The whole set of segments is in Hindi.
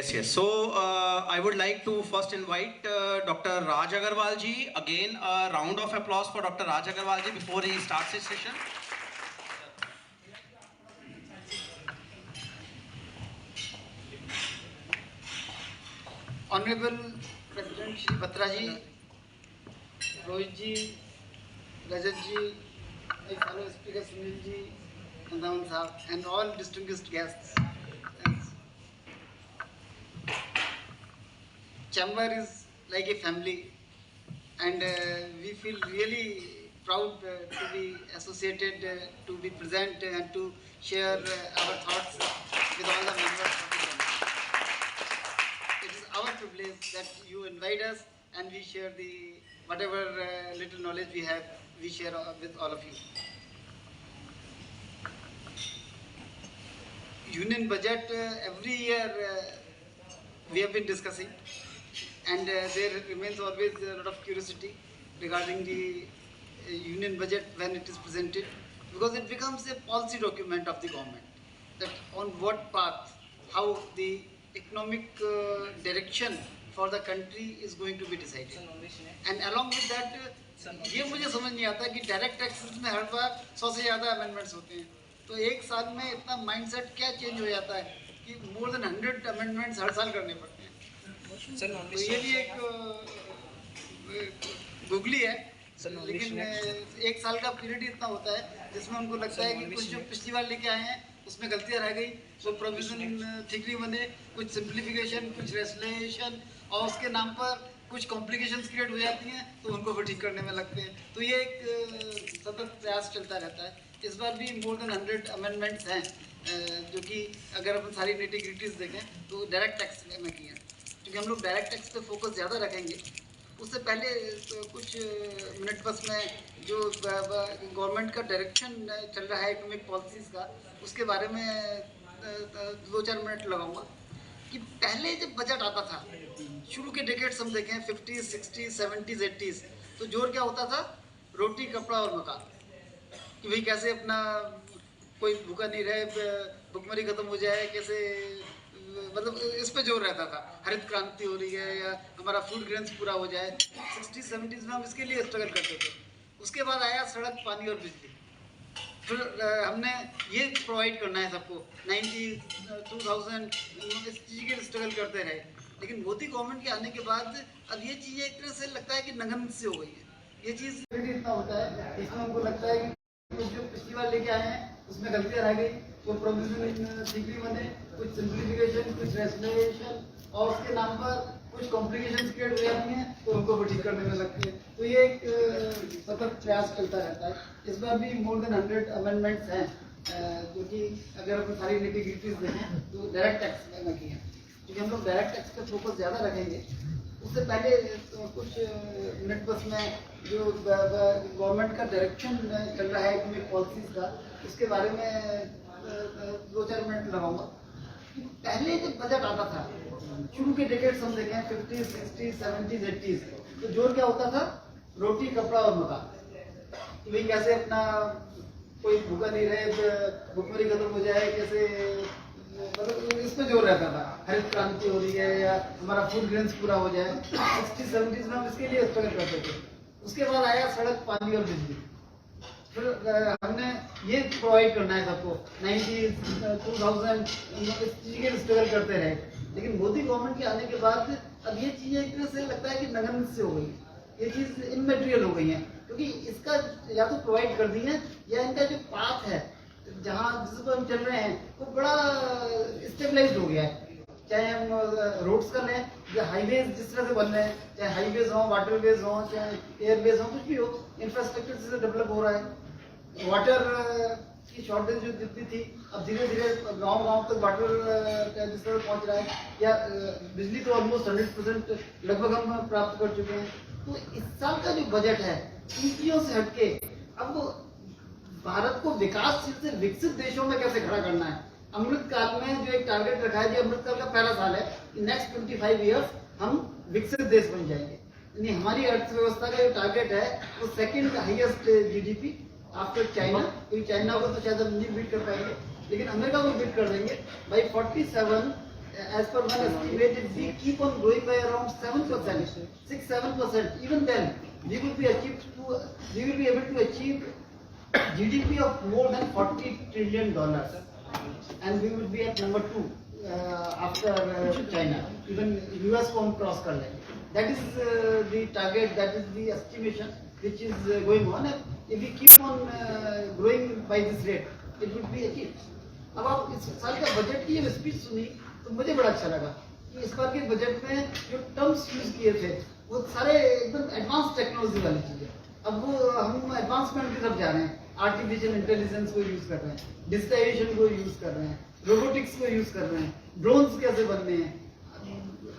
Yes, yes. So I would like to first invite Dr. Raj Agarwal ji. Again, a round of applause for Dr. Raj Agarwal ji before he starts his session. Honorable President Shri Batra ji, Rohit ji, Rajat ji, my fellow speaker Sunil ji, Andaman Sahab, and all distinguished guests. Chamber is like a family, and we feel really proud to be associated, to be present, and to share our thoughts with all the members of the chamber. It is our privilege that you invite us, and we share the whatever little knowledge we have, we share with all of you. Union budget every year we have been discussing, and there remains always a lot of curiosity regarding the union budget when it is presented, because it becomes a policy document of the government, that on what path, how the economic direction for the country is going to be decided. And along with that, ये मुझे समझ नहीं आता कि डायरेक्ट टैक्सेस में हर बार 100 से ज़्यादा अमेंडमेंट्स होते हैं, तो एक साल में इतना माइंडसेट क्या चेंज हो जाता है कि मोर देन 100 अमेंडमेंट्स हर साल करने पड़ते हैं. तो ये भी एक गुगली है, लेकिन एक साल का पीरियड इतना होता है जिसमें उनको लगता है कि कुछ जो पिछली बार लेके आए हैं उसमें गलतियां रह गई, तो प्रोविजन ठीक नहीं बने, कुछ सिंप्लीफिकेशन, कुछ रेसलेशन, और उसके नाम पर कुछ कॉम्प्लिकेशंस क्रिएट हो जाती हैं, तो उनको भी ठीक करने में लगते हैं. तो ये एक सतत प्रयास चलता रहता है. इस बार भी मोर देन 100 अमेंडमेंट्स हैं, जो कि अगर अपन सारी नेटिग्रिटीज देखें तो डायरेक्ट टैक्स में की हैं, क्योंकि हम लोग डायरेक्ट टैक्स पे फोकस ज़्यादा रखेंगे. उससे पहले तो कुछ मिनट बस में जो गवर्नमेंट का डायरेक्शन चल रहा है इकोनॉमिक पॉलिसीज़ का, उसके बारे में 2-4 मिनट लगाऊंगा. कि पहले जब बजट आता था, शुरू के डेकेड्स हम देखें 50s, 60s, 70s, 80s, तो जोर क्या होता था? रोटी, कपड़ा और मकान, कि भाई कैसे अपना कोई भूखा नहीं रहे, भुखमरी खत्म हो जाए, कैसे, मतलब इस पे जोर रहता था. हरित क्रांति हो रही है या हमारा फूड ग्रेन्स पूरा हो जाए, 60s 70s में हम इसके लिए स्ट्रगल करते थे. उसके बाद आया सड़क, पानी और बिजली. फिर हमने ये प्रोवाइड करना है सबको, 90s 2000 इस चीज़ के स्ट्रगल करते रहे. लेकिन मोदी गवर्नमेंट के आने के बाद अब ये चीज़ें एक तरह से लगता है कि नगण्य से हो गई है. ये चीज़ इतना होता है, इसमें हमको लगता है कि जो पिछली बार लेके आए हैं उसमें गलतियां रह गई, वो प्रोविजन ठीक नहीं बने, कुछ सिंप्लीफिकेशन, कुछ रेसलेशन, और उसके नाम पर कुछ कॉम्प्लिकेशंस क्रिएट हो जाती हैं, तो उनको भी ठीक करने में लगते हैं. तो ये एक सतत प्रयास चलता रहता है. इस बार भी मोर देन 100 अमेंडमेंट्स हैं, जो कि अगर अपन सारी नेटिग्रिटीज देखें तो डायरेक्ट टैक्स में की हैं, क्योंकि हम लोग डायरेक्ट टैक्स पे फोकस ज़्यादा रखेंगे. उससे पहले तो कुछ मिनट बस में जो गवर्नमेंट का डायरेक्शन चल रहा है इकोनॉमिक पॉलिसीज़ का, उसके बारे में 2-4 मिनट लगाऊंगा. पहले जब बजट आता था, शुरू के डेकेड्स हम देखें 50s, 60s, 70s, 80s, तो जोर क्या होता था? रोटी, कपड़ा और मकान, कि भाई कैसे अपना कोई भूखा नहीं रहे, भुखमरी खत्म हो जाए, कैसे, मतलब इस पे जोर रहता था. हरित क्रांति हो रही है या हमारा फूड ग्रेन्स पूरा हो जाए, 60s 70s में हम इसके लिए स्ट्रगल करते थे. उसके बाद आया सड़क, पानी और बिजली. फिर हमने ये प्रोवाइड करना है सबको, 90s 2000 इस चीज़ के स्ट्रगल करते रहे. लेकिन मोदी गवर्नमेंट के आने के बाद अब ये चीज़ें एक तरह से लगता है कि नगण्य से हो गई, ये चीज़ इमटेरियल हो गई है, क्योंकि इसका या तो प्रोवाइड कर दी है, या इनका जो पाथ है जहाँ जिस पर हम चल रहे हैं वो बड़ा स्टेबलाइज हो गया है. चाहे हम रोड्स का लें या हाईवेज जिस तरह से बन रहे हैं, चाहे हाईवेज हों, वाटरवेज हों, चाहे एयरवेज हों, कुछ भी हो, इंफ्रास्ट्रक्चर से डेवलप हो रहा है. वाटर की शॉर्टेज जो जितनी थी, अब धीरे धीरे गांव-गांव तक वाटर जिस तरह पहुंच रहा है, या बिजली तो ऑलमोस्ट 100% लगभग हम प्राप्त कर चुके हैं. तो इस साल का जो बजट है, इन चीज़ों से हटके अब भारत को विकासशील से विकसित देशों में कैसे खड़ा करना है. अमृत काल में जो एक टारगेट रखा है, जो अमृत काल का पहला साल है, नेक्स्ट 25 ईयर्स हम विकसित देश बन जाएंगे. यानी हमारी अर्थव्यवस्था का जो टारगेट है वो second highest GDP after China, क्योंकि चाइना को तो शायद हम नहीं बीट कर पाएंगे, लेकिन अमेरिका को बीट कर देंगे. By 47 as per one estimate, if we keep on growing by around 7%, 6-7%, even then we will be able to achieve GDP of more than $40 trillion, and we will be at number 2 after China. Even US को हम cross कर लेंगे. That is the target, that is the estimation which is going on. And if we keep on growing by this rate, it will be achieved. अब आप इस साल का बजट की जब स्पीच सुनी तो मुझे बड़ा अच्छा लगा कि इस बार के बजट में जो टर्म्स यूज किए थे वो सारे एकदम एडवांस टेक्नोलॉजी वाली चीजें. अब वो हम एडवांसमेंट की तरफ जा रहे हैं. आर्टिफिशियल इंटेलिजेंस को यूज कर रहे हैं, डिजिटाइजेशन को यूज कर रहे हैं, रोबोटिक्स को यूज कर रहे हैं, ड्रोन्स कैसे बनने हैं.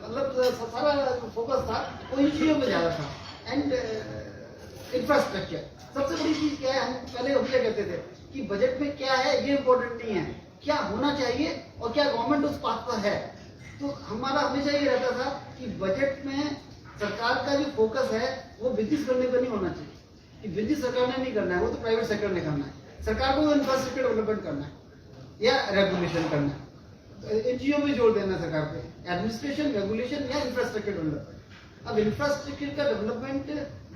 मतलब सारा फोकस था वो इन चीजों में ज्यादा था. एंड इंफ्रास्ट्रक्चर सबसे बड़ी चीज क्या है, हम पहले हम क्या कहते थे कि बजट में क्या है ये इम्पोर्टेंट नहीं है, क्या होना चाहिए और क्या गवर्नमेंट उस पाथ पर है. तो हमारा हमेशा ये रहता था कि बजट में सरकार का जो फोकस है वो बिजनेस करने पर नहीं होना चाहिए कि बिजनेस सरकार ने नहीं करना है, वो तो प्राइवेट सेक्टर ने करना है. सरकार को इंफ्रास्ट्रक्चर डेवलपमेंट करना है या रेगुलेशन करना है. इन चीजों में जोर देना है सरकार पे, एडमिनिस्ट्रेशन, रेगुलेशन या इंफ्रास्ट्रक्चर डेवलपमेंट. अब इंफ्रास्ट्रक्चर का डेवलपमेंट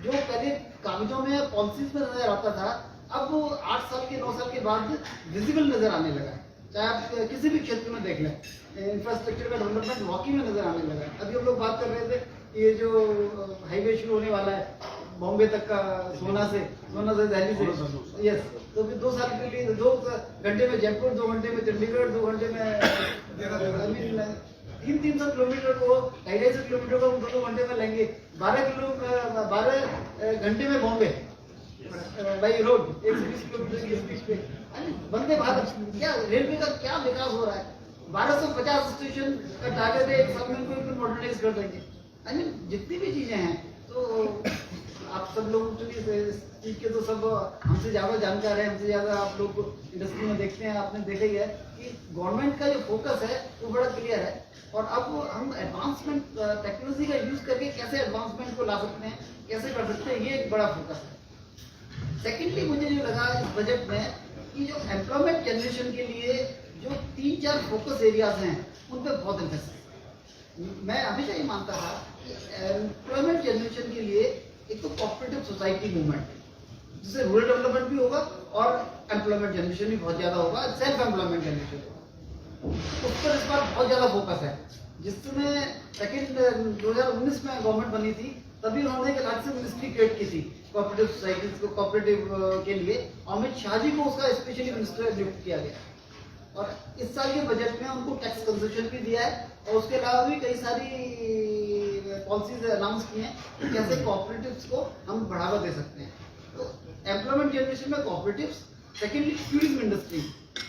जो पहले कागजों में पॉलिसीज में नजर आता था, अब वो 8 साल के 9 साल के बाद विजिबल नजर आने लगा है. चाहे आप किसी भी क्षेत्र में देख लें, इंफ्रास्ट्रक्चर का डेवलपमेंट वाकई में नजर आने लगा है. अभी हम लोग बात कर रहे थे ये जो हाईवे शुरू होने वाला है बॉम्बे तक का, सोना से दिल्ली से. यस, तो फिर 2 साल के लिए 2 घंटे में जयपुर, 2 घंटे में चंडीगढ़, 2 घंटे में 300 किलोमीटर को 250 किलोमीटर को 2 घंटे में लेंगे. 12 घंटे में बॉम्बे बाई रोड 120 किलोमीटर की स्पीड पे. वंदे भारत, क्या रेलवे का क्या विकास हो रहा है. 1250 स्टेशन का टारगेट है, एक साल में उनको मॉडर्नाइज कर देंगे. जितनी भी चीजें हैं तो आप सब लोग चीज के तो सब हमसे ज्यादा जानकार है, हमसे ज्यादा आप लोग इंडस्ट्री में देखते हैं, आपने देखा ही है कि गवर्नमेंट का जो फोकस है वो बड़ा क्लियर है. और अब हम एडवांसमेंट टेक्नोलॉजी का यूज करके कैसे एडवांसमेंट को ला सकते हैं, कैसे कर सकते हैं, ये एक बड़ा फोकस है. सेकेंडली मुझे जो लगा इस बजट में कि जो एम्प्लॉयमेंट जनरेशन के लिए जो 3-4 फोकस एरियाज हैं उन पर बहुत इंटरेस्ट है. मैं हमेशा ये मानता था कि एम्प्लॉयमेंट जनरेशन के लिए एक तो कोऑपरेटिव सोसाइटी मूवमेंट जिससे रूरल डेवलपमेंट भी होगा और एम्प्लॉयमेंट जनरेशन भी बहुत ज्यादा होगा, सेल्फ एम्प्लॉयमेंट जनरेशन होगा. उस पर इस बार बहुत ज्यादा फोकस है. जिसमें सेकेंड 2019 में गवर्नमेंट बनी थी तभी उन्होंने एक अलग से मिनिस्ट्री क्रिएट की थी कोऑपरेटिव सोसाइटीज को, कोऑपरेटिव के लिए. अमित शाह जी को उसका स्पेशली मिनिस्टर नियुक्त किया गया. और इस साल के बजट में उनको टैक्स कंसेशन भी दिया है और उसके अलावा भी कई सारी पॉलिसीज अनाउंस की हैं कि कैसे कोऑपरेटिव्स को हम बढ़ावा दे सकते हैं. तो एम्प्लॉयमेंट जनरेशन में cooperatives, secondly tourism industry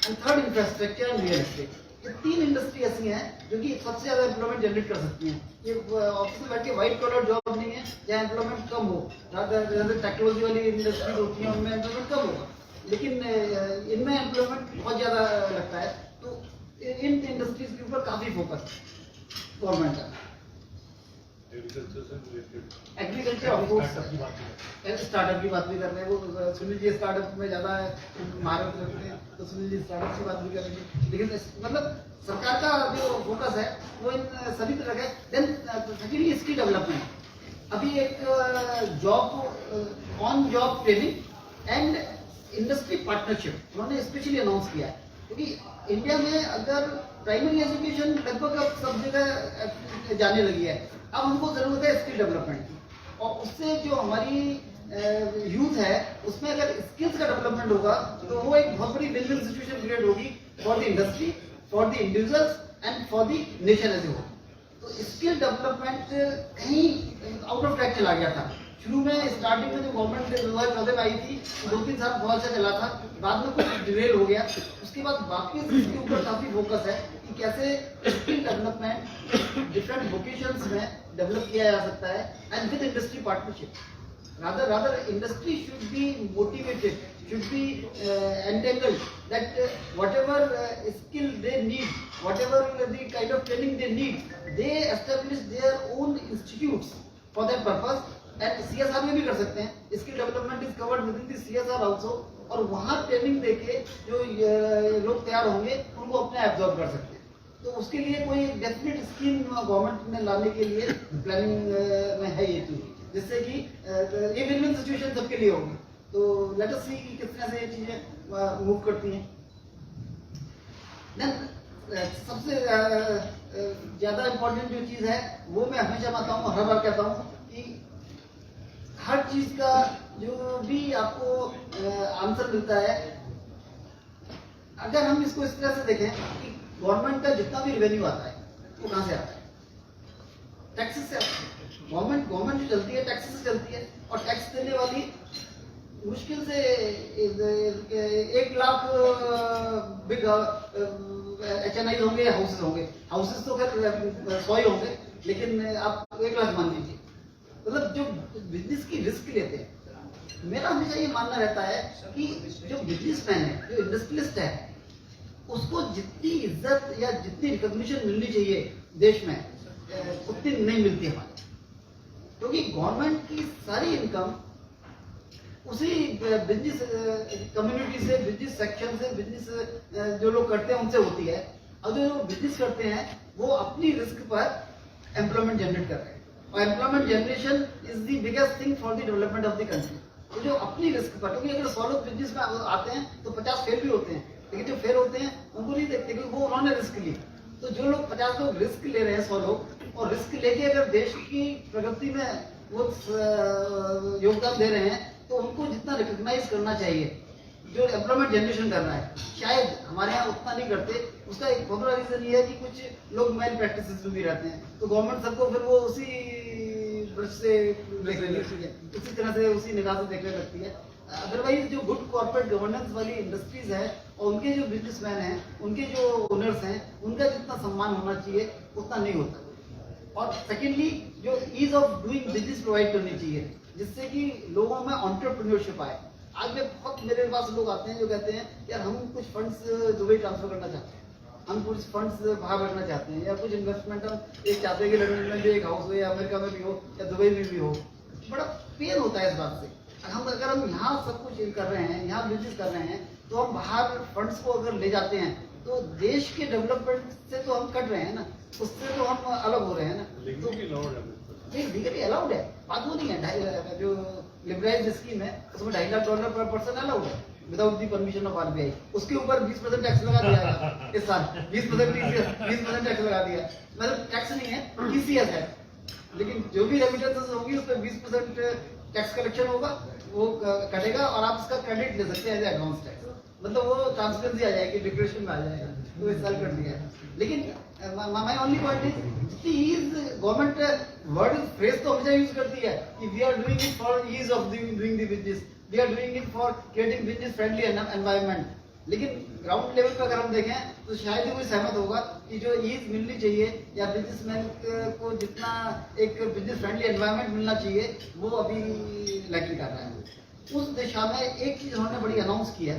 and third infrastructure and real estate. ये 3 इंडस्ट्री ऐसी हैं जो कि सबसे ज्यादा एम्प्लॉयमेंट जनरेट कर सकती हैं. ये ऑफिस में बैठ के व्हाइट कॉलर जॉब नहीं है जहाँ एम्प्लॉयमेंट कम हो. टेक्नोलॉजी वाली इंडस्ट्री होती है उनमें एम्प्लॉयमेंट कम होगा, लेकिन इनमें एम्प्लॉयमेंट बहुत ज्यादा लगता है. तो इन इंडस्ट्रीज के ऊपर काफी फोकस गवर्नमेंट का. एग्रीकल्चर ऑफ कोर्स स्टार्टअप की बात भी कर रहे हैं. वो सुनील जी स्टार्टअप में ज्यादा महारत रखते हैं तो सुनील जी स्टार्टअप की बात भी करेंगे. लेकिन मतलब सरकार का जो फोकस है वो इन सभी तरह का. Then secondly skill development. अभी एक job on job training and industry partnership उन्होंने स्पेशली अनाउंस किया है. क्योंकि इंडिया में अगर प्राइमरी एजुकेशन लगभग अब सब जगह जाने लगी है, अब हमको जरूरत है स्किल डेवलपमेंट की. और उससे जो हमारी यूथ है उसमें अगर स्किल्स का डेवलपमेंट होगा तो वो एक बहुत बड़ी विन-विन सिचुएशन क्रिएट होगी for the industry, for the individuals and for the nation as a whole. तो स्किल डेवलपमेंट कहीं आउट ऑफ ट्रैक चला गया था. शुरू में स्टार्टिंग में जो गवर्नमेंट 2014 में आई थी 2-3 साल बहुत अच्छा चला था, बाद में कुछ डिलेल हो गया. उसके बाद वापस इसके ऊपर काफी फोकस है कि कैसे स्किल डेवलपमेंट डिफरेंट वोकेशंस में डेवलप किया जा सकता है and with industry partnership. rather industry should be motivated, should be entangled that whatever skill they need, whatever the kind of training they need, they establish their own institutes for that purpose. And CSR में भी कर सकते हैं. Skill development is covered with in the CSR also. और वहाँ ट्रेनिंग देके जो लोग तैयार होंगे उनको अपने एब्जॉर्ब कर सकते हैं. तो उसके लिए कोई डेफिनेट स्कीम गवर्नमेंट ने लाने के लिए प्लानिंग में है ये चीज, जिससे कि ये विन विन सिचुएशन सबके लिए होगी। तो लेट अस सी किस तरह से ये चीजें मूव करती हैं। देन सबसे ज्यादा इम्पोर्टेंट जो चीज है वो मैं हमेशा बताता हूँ, हर बार कहता हूँ कि हर चीज का जो भी आपको आंसर मिलता है, अगर हम इसको इस तरह से देखें कि गवर्नमेंट का जितना भी रेवेन्यू आता है वो कहाँ से आता है? टैक्सेस से आता है। गवर्नमेंट जो चलती है टैक्सेस से चलती है, और टैक्स देने वाली मुश्किल से 1 लाख बिग HNI होंगे, हाउसेस तो खैर 100 ही होंगे, लेकिन आप 1 लाख मान लीजिए। मतलब जो बिजनेस की रिस्क लेते हैं, मेरा हमेशा ये मानना रहता है कि जो बिजनेसमैन है, जो इंडस्ट्रियलिस्ट है, उसको जितनी इज्जत या जितनी रिकॉग्निशन मिलनी चाहिए देश में उतनी नहीं मिलती हमारे, क्योंकि गवर्नमेंट की सारी इनकम उसी बिजनेस कम्युनिटी से, बिजनेस सेक्शन से, बिजनेस जो लोग करते हैं उनसे होती है। और जो बिजनेस करते हैं वो अपनी रिस्क पर एम्प्लॉयमेंट जनरेट कर रहे हैं, और employment generation is the biggest thing for the development of the country. तो जो अपनी रिस्क पर, क्योंकि अगर 100 लोग बिजनेस में आते हैं तो 50 फेल भी होते हैं, लेकिन जो फेल होते हैं उनको नहीं देखते क्योंकि वो उन्होंने रिस्क ली। तो जो लोग 50 लोग रिस्क ले रहे हैं, 100 लोग, और रिस्क लेके अगर देश की प्रगति में वो योगदान दे रहे हैं, तो उनको जितना रिकॉग्नाइज करना चाहिए जो एम्प्लॉयमेंट जनरेशन कर रहा है, शायद हमारे यहाँ उतना नहीं करते। उसका एक बहुत बड़ा रीजन ये है कि कुछ लोग मैल प्रैक्टिसेस में भी रहते हैं, तो गवर्नमेंट सबको फिर वो उसी दृष्टि से देखने लगती है, उसी तरह से उसी निगाह से देखने लगती है। अदरवाइज जो गुड कॉर्पोरेट गवर्नेंस वाली इंडस्ट्रीज है और उनके जो बिजनेसमैन हैं, उनके जो ओनर्स हैं, उनका जितना सम्मान होना चाहिए उतना नहीं होता। और सेकेंडली जो ease of doing business provide करनी चाहिए, जिससे कि लोगों में एंटरप्रेन्योरशिप आए। आज में बहुत मेरे पास लोग आते हैं जो कहते हैं यार हम कुछ फंड्स दुबई ट्रांसफर करना चाहते हैं, हम कुछ फंड्स बाहर रखना चाहते हैं, या कुछ इन्वेस्टमेंट हम एक चाहते हैं कि लंदन में भी एक हाउस हो, या अमेरिका में भी हो, या दुबई में भी हो। बड़ा पेन होता है इस बात से। अगर हम यहाँ सब कुछ कर रहे हैं, यहाँ बिजनेस कर रहे हैं, तो हम बाहर फंड्स को अगर ले जाते हैं तो देश के डेवलपमेंट से तो हम कट रहे हैं ना, उससे तो हम अलग हो रहे हैं ना। तो लीगली अलाउड है, बात वो नहीं है। जो लिबरलाइज्ड स्कीम है उसमें $2.5 लाख पर पर्सन अलाउड है without the permission of RBI। उसके ऊपर 20% टैक्स लगा दिया इस साल, 20% टैक्स लगा दिया। मतलब टैक्स नहीं है, TCS है, लेकिन जो भी रेमिटेंसेस होगी उस पर 20% टैक्स कलेक्शन होगा, वो कटेगा और आप इसका क्रेडिट ले सकते हैं एज एडवांस टैक्स। मतलब वो ट्रांसपेरेंसी आ जाएगी, डिक्लेरेशन में आ जाएगा, तो इस साल कर दिया है। लेकिन my only point is government word phrase तो हमेशा यूज करती है कि we are doing it for ease of doing the business, we are doing it for creating business friendly environment. लेकिन ग्राउंड लेवल पर अगर हम देखें तो शायद ही कोई सहमत होगा कि जो ईज मिलनी चाहिए या बिजनेसमैन को जितना एक बिजनेस फ्रेंडली एनवायरनमेंट मिलना चाहिए वो अभी लैकिंग कर रहा है। उस दिशा में एक चीज उन्होंने बड़ी अनाउंस की है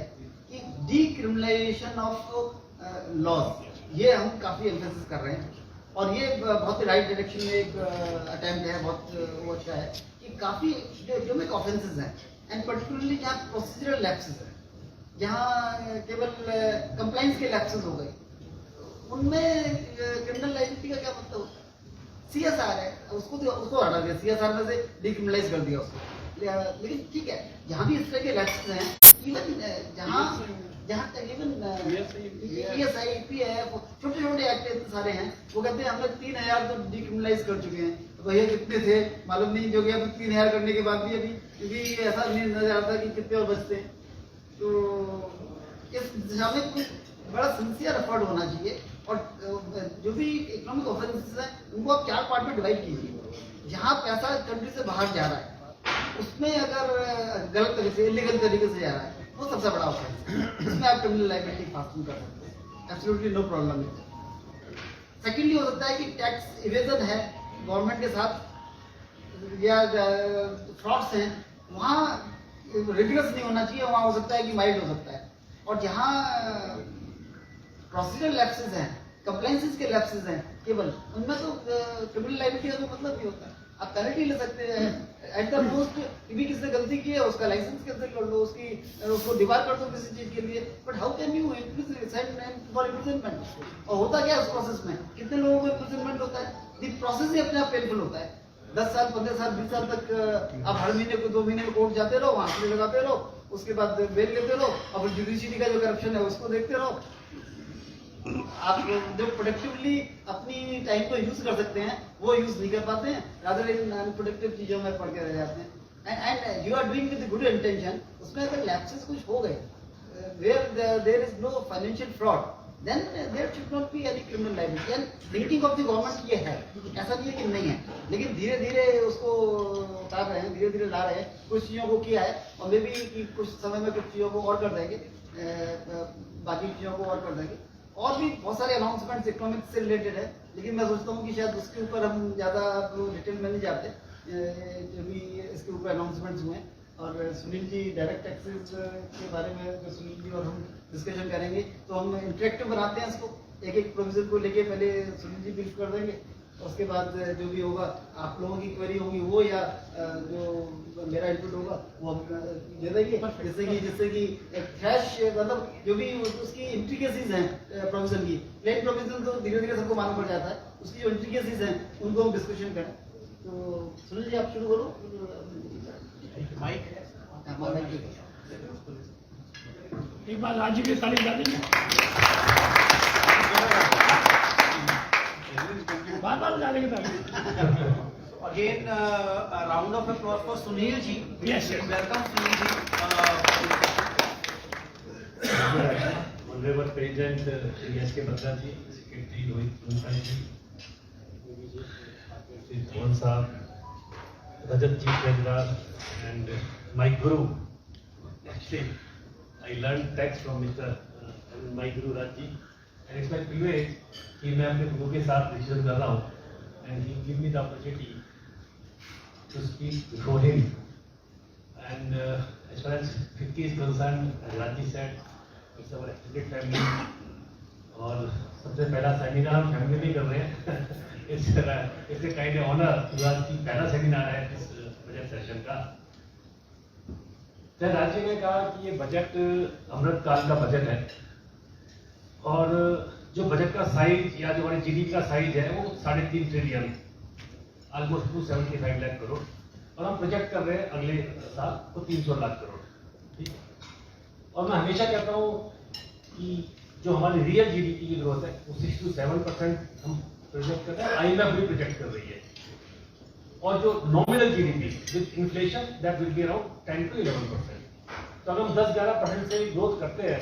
कि डीक्रिमिनलाइजेशन ऑफ लॉज, ये हम काफी एम्फेसिस कर रहे हैं, और ये बहुत ही राइट डायरेक्शन में एक अटेम्प्ट है, बहुत वो अच्छा है कि काफी जो इकोनॉमिक ऑफेंसेस हैं, एंड पर्टिकुलरली जहाँ प्रोसीजरल लैप्सेस हैं, जहाँ केवल कंप्लाइंस के लैप्सेस हो गए, उनमें क्रिमिनल लाइबिलिटी का क्या मतलब होता है? CSR है, उसको हटा दिया, CSR में से डीक्रिमिनलाइज कर दिया उसको। लेकिन ठीक है, जहाँ भी इस तरह के लैप्सेस हैं, इवन जहाँ तक इवन ESI, PF, छोटे छोटे एक्ट इतने सारे हैं, वो कहते हैं हमने 3000 तो डीक्रिमिनलाइज कर चुके हैं। तो भैया कितने थे मालूम नहीं, जो कि अब 3000 करने के बाद भी अभी क्योंकि ऐसा नहीं नजर आता कि कितने और बचते हैं। तो इस दिशा में कुछ बड़ा सिंसियर एफर्ट होना चाहिए, और जो भी इकोनॉमिक ऑफेंसेस हैं उनको आप 4 पार्ट में डिवाइड कीजिए। जहाँ पैसा कंट्री से बाहर जा रहा है उसमें अगर गलत तरीके से, इलीगल तरीके से जा रहा है, वो सबसे बड़ा ऑफेंस है, उसमें आप क्रिमिनल लायबिलिटी फास्टिंग कर सकते हैं, एब्सोल्युटली नो प्रॉब्लम है। सेकेंडली हो सकता है कि टैक्स इवेजन है गवर्नमेंट के साथ, या फ्रॉड्स हैं, वहाँ रिग्रेस नहीं होना चाहिए, वहाँ हो सकता है कि माइल्ड हो सकता है। और जहाँ प्रोसीजरल लैप्सेस हैं, कंप्लायंसेस के लैप्सेस हैं केवल, उनमें तो क्रिमिनल लायबिलिटी का कोई मतलब नहीं होता है। आप पेनल्टी ले सकते हैं। एट द मोस्ट भी किसने गलती की है उसका लाइसेंस कैंसिल कर लो, उसको डिबार कर दो किसी चीज के लिए। But how can you send for imprisonment? और होता क्या है उस प्रोसेस में, कितने लोगों को इम्प्रिजनमेंट होता है? द प्रोसेस ही अपने आप पेनफुल होता है। 10 साल 15 साल 20 साल तक आप हर महीने को 2 महीने में कोर्ट जाते रहो, वहां से लगाते रहो, उसके बाद बेल लेते रहो, और जुडिशरी का जो करप्शन है उसको देखते रहो। आप जो प्रोडक्टिवली अपनी टाइम को यूज कर सकते हैं वो यूज नहीं कर पाते हैं, रादर इन अनप्रोडक्टिव चीजों में पड़ के रह जाते हैं। And you are doing with good intention, उसमें अगर लैप्सेस कुछ हो गए where there is no financial fraud, then there should not be any criminal liability. And thinking of the government ये है, ऐसा नहीं है कि नहीं है, लेकिन धीरे धीरे उसको उतार रहे हैं, धीरे धीरे ला रहे हैं। कुछ चीज़ों को किया है और मे बी कि कुछ समय में कुछ चीज़ों को और कर देंगे, बाकी चीज़ों को और कर देंगे। और भी बहुत सारे अनाउंसमेंट्स इकोनॉमिक्स से रिलेटेड है, लेकिन मैं सोचता हूँ कि शायद उसके ऊपर हम ज़्यादा डिटेल में नहीं जाते। जो भी इसके ऊपर अनाउंसमेंट्स हुए हैं, और सुनील जी डायरेक्ट टैक्सेस के बारे में जो सुनील जी और हम डिस्कशन करेंगे, तो हम इंटरेक्टिव बनाते हैं इसको, एक एक प्रोविजन को लेके पहले सुनील जी ब्रीफ कर देंगे, उसके बाद जो भी होगा आप लोगों की क्वेरी होगी वो या जो मेरा इनपुट होगा वो हम दे देंगे, जिससे कि एक फ्रेश मतलब जो भी उसकी इंट्रिकेसीज हैं प्रोविजन की, प्लेन प्रोविजन तो धीरे धीरे सबको मालूम पड़ जाता है, उसकी जो इंट्रिकेसीज हैं उनको हम डिस्कशन करें। तो सुनील जी आप शुरू करो। माइक एक बार राज्य की तारीफ डाली बार बार डाले की तारीफ। Again, a round of applause for Sunil ji. Yes, yes. Welcome Sunil ji. Honorable President Shri S.K. Batra ji, Secretary Rohit Munkal ji, Shri Dhawan Saab, Rajat ji Trezor, and my guru. Actually, I learned tax from Mr. My guru Raj ji, and it's my privilege कि मैं अपने गुरु के साथ डिसीजन कर रहा हूँ, and he give me the opportunity to speak before him. And as far as 50 is concerned, as Raj ji said, it's our extended family. और सबसे पहला सेमिनार हम फैमिली में कर रहे हैं। इट्स ए काइंड ऑनर राज की पहला सेमिनार है इस बजट सेशन का। जब राज्य ने कहा कि ये बजट अमृत काल का बजट है, और जो बजट का साइज या जो हमारे जीडीपी का साइज है वो 3.5 ट्रिलियन, ऑलमोस्ट 275 लाख करोड़, और हम प्रोजेक्ट कर रहे हैं अगले साल को 300 लाख करोड़। ठीक है, और मैं हमेशा कहता हूँ कि जो हमारी रियल जीडीपी की ग्रोथ है वो 6 to 7% हम प्रोजेक्ट कर रहे हैं, आईएमएफ भी प्रोजेक्ट कर रही है। और जो nominal GDP with inflation that will be around 10 to 11%। तो अगर हम 10-11% से ग्रोथ करते हैं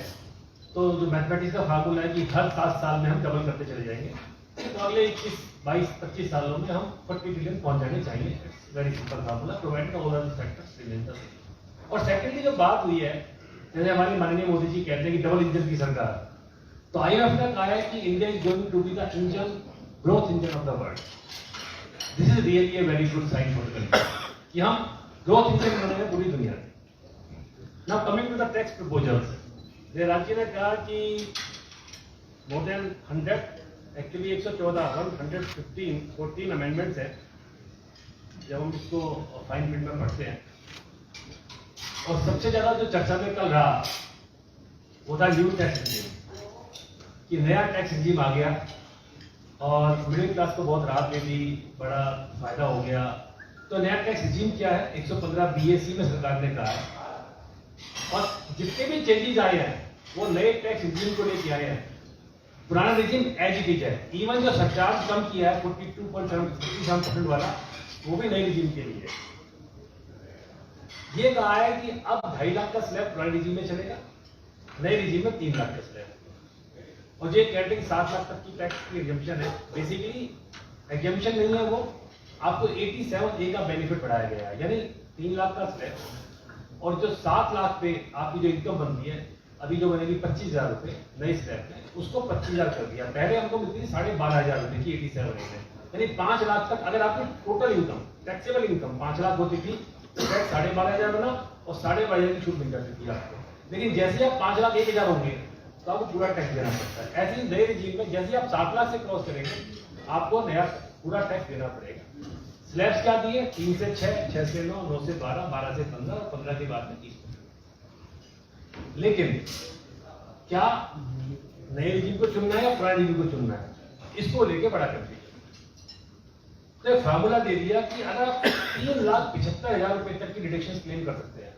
तो जो मैथमेटिक्स का फार्मूला है कि हर 7 साल में हम डबल करते चले जाएंगे, तो अगले 21, 22, 25 सालों में हम 40 ट्रिलियन पहुंच जाने चाहिए। It's very simple formula, provided all the factors remain the same. और सेकेंडली जो बात हुई है, जैसे हमारे माननीय मोदी जी कहते हैं कि डबल इंजन की सरकार, तो आईएमएफ ने कहा है कि India is going to be the engine, growth engine of the world. This is really a very good sign for the country कि हम ग्रोथ इंजन बने हैं पूरी दुनिया में। Now coming to the tax proposals, राज्य ने कहा कि मोर देन 100, एक्चुअली 114 अमेंडमेंट्स है जब हम इसको फाइन प्रिंट में पढ़ते हैं। और सबसे ज्यादा जो चर्चा में कल रहा वो था न्यू टैक्स रिजीम, कि नया टैक्स रिजीम आ गया और मिडिल क्लास को बहुत राहत मिली, बड़ा फायदा हो गया। तो नया टैक्स रिजीम क्या है, 115 BAC में सरकार ने कहा है, और जितने भी चेंजेस आए हैं वो नए टैक्स रिजीम को लेके आए हैं। पुराना रिजीम एज इट इज है, इवन जो सरचार्ज कम किया है 42.7% वाला, वो भी नए रिजीम के लिए। ये कहा है कि अब 2.5 लाख का स्लैब पुराने रिजीम में चलेगा, नए रिजीम में 3 लाख का स्लैब। और ये कहते हैं 7 लाख तक की टैक्स की एग्जम्पशन है। बेसिकली एग्जम्पशन नहीं है, वो आपको 87A का बेनिफिट बढ़ाया गया है, यानी 3 लाख का स्लैब, और जो 7 लाख पे आपकी जो इनकम बनती है अभी जो बनेगी 25,000 रुपए नए स्लैब में, उसको 25,000 कर दिया। पहले हमको मिलती थी 12,500 रुपए की 87A में, यानी 5 लाख तक अगर आपकी total income, taxable income 5 lakh होती थी तो टैक्स 12,500 बना और 12,500 की छूट मिल जाती थी आपको। लेकिन जैसे ही आप 5,01,000 होंगे तो आपको पूरा टैक्स देना पड़ता है। ऐसे ही नए रिजीम में जैसे आप 7 लाख से क्रॉस करेंगे आपको नया पूरा टैक्स देना पड़ेगा। स्लैब्स क्या दिए? 3 से 6, 6 से 9, 9 से 12, 12 से 15 और 15 के बाद में 30%। लेकिन क्या नए रिजीम को चुनना है या पुराने रिजीम को चुनना है, इसको लेके बड़ा कंफ्यूजन। तो एक फार्मूला दे दिया कि अगर आप 3,75,000 रुपए तक की डिडक्शन क्लेम कर सकते हैं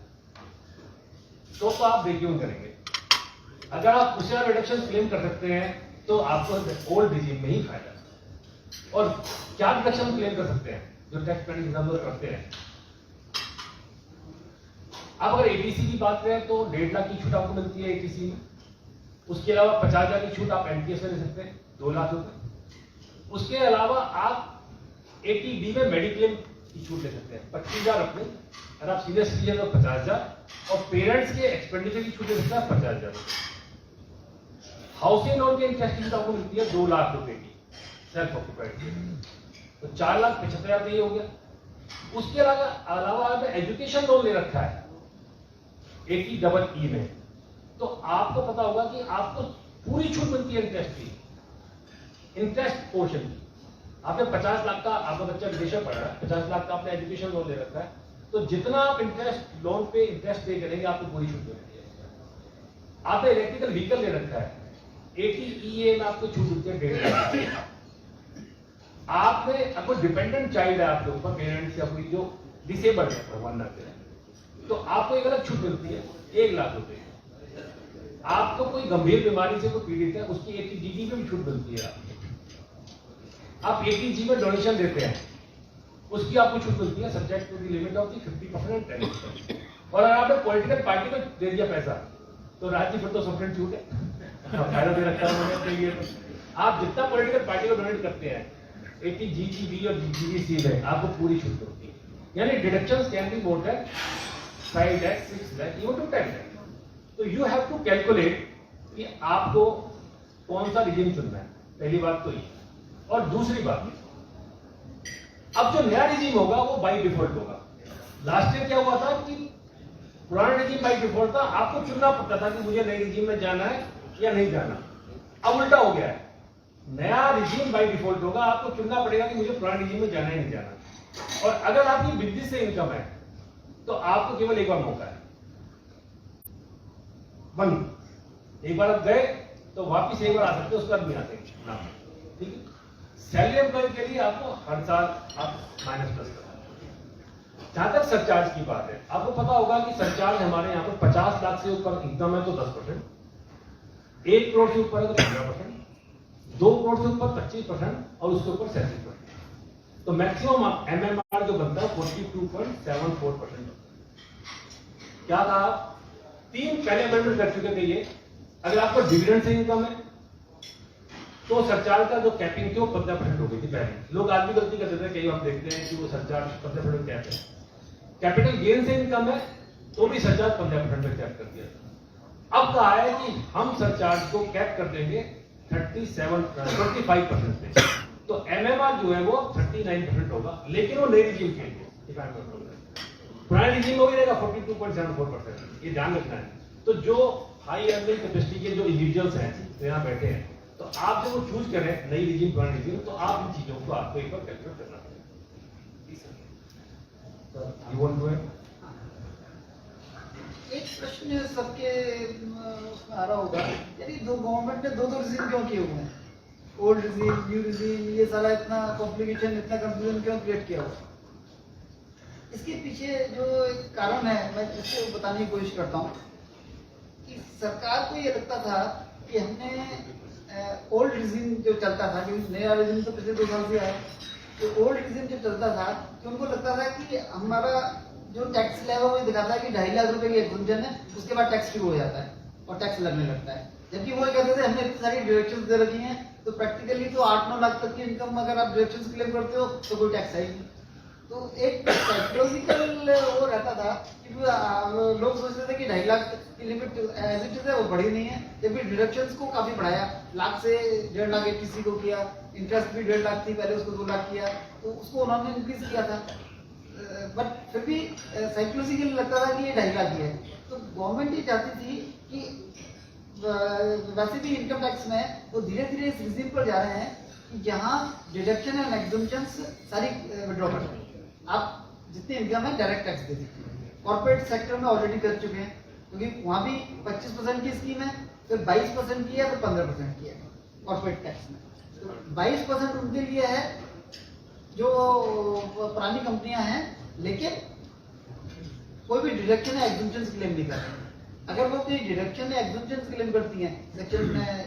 तो आप ब्रेक इवन करेंगे। अगर आप उससे रिडक्शन क्लेम कर सकते हैं तो आपको ओल्ड रिजीम में ही फायदा है। और क्या डिडक्शन क्लेम कर सकते हैं जो टैक्स पेमेंट हिसाब से करते हैं? आप अगर एटीसी की बात करें तो 1.5 लाख की छूट आपको मिलती है एटीसी में। उसके अलावा 50,000 की छूट आप एनटीएस में ले सकते हैं, 2 लाख रुपए। उसके अलावा आप 80B में मेडिक्लेम की छूट ले सकते हैं, 25,000 अपने, अगर आप सीनियर सिटीजन तो 50,000, और पेरेंट्स के एक्सपेंडिचर की छूट ले सकते हैं 50,000 रुपए। हाउसिंग लोन की इंटरेस्ट की छूट आपको मिलती है 2 लाख रुपए की सेल्फ ऑक्यूपाइड की, तो 4,75,000 तो ये हो गया। उसके अलावा आपने एजुकेशन लोन ले रखा है 80EE में, तो आपको पता होगा कि आपको पूरी छूट मिलती है इंटरेस्ट की, इंटरेस्ट पोर्शन की। आपने 50 लाख का, आपका बच्चा विदेश में पढ़ रहा है, 50 लाख का आपने एजुकेशन लोन ले रखा है, तो जितना आप इंटरेस्ट लोन पे इंटरेस्ट पे करेंगे आपको पूरी छूट मिलती है। आपने इलेक्ट्रिकल व्हीकल ले रखा है 80EA में आपको छूट मिलती है 1.5 लाख। आपने आपको डिपेंडेंट चाइल्ड है आपके ऊपर, पेरेंट्स या कोई जो डिसेबल्ड है, भगवान ना करे, तो आपको एक अलग छूट मिलती है 1 लाख रुपए। आपको कोई गंभीर बीमारी से कोई पीड़ित है, उसकी 80GB में भी छूट मिलती है आपको। आप 80G में डोनेशन देते हैं, उसकी आपको छूट मिलती है subject to the limit of 50% 10%। और अगर आपने पॉलिटिकल पार्टी को दे दिया पैसा तो राज्य फिर तो सब छूट है, फायदा दे रखा है उन्होंने। तो ये आप जितना पॉलिटिकल पार्टी को डोनेट करते हैं 80GB और GBC में आपको पूरी छूट मिलती है। यानी deductions can be more than 5 lakh, 6 lakh, even to 10 lakh. तो यू हैव टू कैलकुलेट कि आपको कौन सा रिजीम चुनना है, पहली बात तो ये। और दूसरी बात, अब जो नया रिजीम होगा वो बाय डिफॉल्ट होगा। लास्ट ईयर क्या हुआ था कि पुराना रिजीम बाय डिफॉल्ट था, आपको चुनना पड़ता था कि मुझे नए रिजीम में जाना है या नहीं जाना। अब उल्टा हो गया है, नया रिजीम बाय डिफॉल्ट होगा, आपको चुनना पड़ेगा कि मुझे पुराने रिजीम में जाना है नहीं जाना। और अगर आपकी बिजनेस से इनकम है तो आपको केवल एक बार मौका है, बंद। एक बार आप गए तो वापिस एक बार आ सकते, उसके बाद नहीं आते। ठीक है, सैलरी एम्प्लॉय के लिए आपको हर साल आप माइनस प्लस करना। जहां तक सरचार्ज की बात है, आपको पता होगा कि सरचार्ज हमारे यहाँ पर 50 लाख से ऊपर इनकम है तो 10%, 1 करोड़ से ऊपर है तो 15%, 2 करोड़ से ऊपर 25% और उसके ऊपर 37%। तो मैक्सिमम MMR जो बनता है 42.74%। क्या कहा, 3 पहले अमेंडमेंट कर चुके थे ये। अगर आपको डिविडेंड से इनकम है तो सरचार्ज का जो कैपिंग थी वो 15% हो गई थी पहले। लोग आज भी गलती करते थे, कई हम देखते हैं कि वो सरचार्ज 15% कैप है। कैपिटल गेन से इनकम है तो भी सरचार्ज 15% पे कैप कर दिया था। अब कहा है कि हम सरचार्ज को कैप कर देंगे 25% पे। तो MMR जो है वो 39% होगा, लेकिन वो नई रिजीम के लिए। पुराने रिजीम में वही रहेगा 42.74%। ये ध्यान रखना है। तो जो हाई अर्निंग कैपेसिटी के जो इंडिविजुअल्स हैं यहाँ बैठे हैं, तो आप जब वो चूज करें नई रिजीम पुरानी रिजीम, तो आप इन चीजों को आपको एक बार कैलकुलेट करना पड़ेगा। एक प्रश्न सबके उसमें आ रहा होगा, यानी गवर्नमेंट ने 2 रिजीम क्यों किए हुए हैं? ओल्ड रिजीम, न्यू रिजीम, ये सारा इतना कॉम्प्लिकेशन, इतना कंफ्यूजन क्यों क्रिएट किया हुआ? इसके पीछे जो एक कारण है, मैं इसको बताने की कोशिश करता हूँ कि सरकार को ये लगता था कि हमने ओल्ड रिजीम जो चलता था, क्योंकि नया रिजीम तो पिछले 2 साल से आया, तो ओल्ड रिजीम जो चलता था कि उनको लगता था कि हमारा जो टैक्स लेवल वो दिखाता है कि 2.5 लाख रुपए की एग्जम्पशन है, उसके बाद टैक्स शुरू हो जाता है और टैक्स लगने लगता है। जबकि वो कहते थे हमने इतनी सारी डिडक्शंस दे रखी हैं, तो प्रैक्टिकली तो 8-9 लाख तक की इनकम अगर आप डिडक्शंस क्लेम करते हो तो कोई टैक्स है ही नहीं। तो एक साइकोलॉजिकल वो रहता था कि लोग सोचते थे कि 2.5 लाख की लिमिट एज इट इज है, वो बढ़ी नहीं है। जबकि डिडक्शंस को काफी बढ़ाया, लाख से 1.5 लाख एटीसी को किया, इंटरेस्ट भी 1.5 लाख थी पहले, उसको 2 लाख किया, तो उसको उन्होंने इंक्रीज किया था। बट फिर भी साइकोलॉजिकली लगता था कि ये 2.5 लाख ही है। तो गवर्नमेंट ये चाहती थी कि वैसे भी इनकम टैक्स में वो धीरे धीरे इस रिजीम पर जा रहे हैं कि जहाँ डिडक्शन एंड एग्जम्पशंस सारी विड्रॉ कर दें। आप जितने इनकम है डायरेक्ट टैक्स दे दीजिए। कॉर्पोरेट सेक्टर में ऑलरेडी कर चुके हैं, क्योंकि वहाँ भी 25% की स्कीम है, फिर 22% की है, फिर 15% की है कॉर्पोरेट टैक्स में। तो 22% उनके लिए है जो पुरानी कंपनियां हैं, लेकिन कोई भी डिडक्शन या एग्जम्पशन क्लेम नहीं कर रहे हैं। अगर वो कोई डिडक्शन या एग्जम्पशन क्लेम करती हैं, सेक्शन